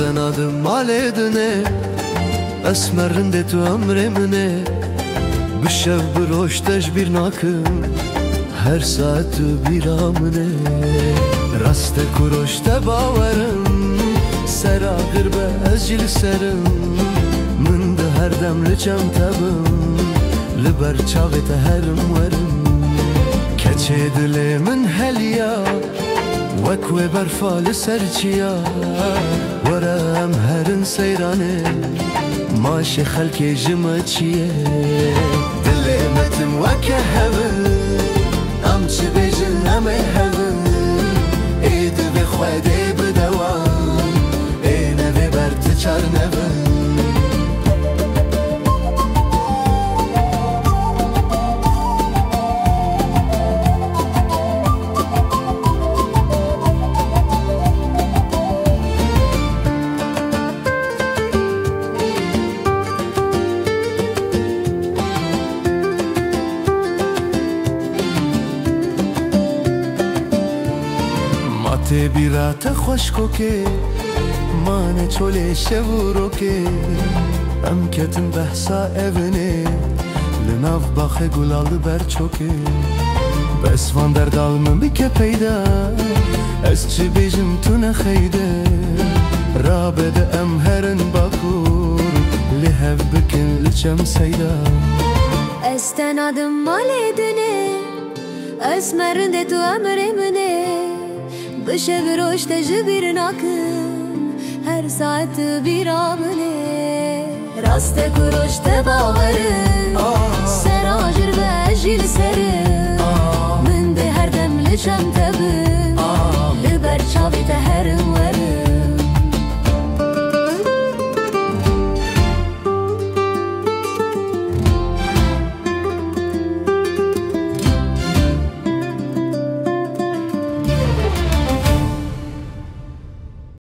Azden adım maledine Esmerinde tu emremine Bişev bir hoşteş bir nakım Her saat bir amine Raste kuroşte bavarım Sera gırbe ezcil serim Mındı her demli çemtebim Liber çavete herim verim Keçe dilimin helya Vek ve berfali serçiya Verem herin seyrane Maşi xelki jimacıye Dilimetim veke hevin Amçı bejin eme hevin Eydi ve xwede bidevan Eyne ve berti çar nevin Te birate خوش که مانه چوله شورو که ام کتن بحثا evine لناف باخه گلاlı برچوکه بس وان در دالمن بی که پیدا از چی بیجم تو نخیده رابده ام هرن باکور لهف بکن لچم سیدا استنادم مالدنه اسمرنده تو امرمنه Bişe bir hoşte bir nakım Her saat bir amine Raste kuroşte bağırım Serajir ve jil serim Mındı her demli çemtebim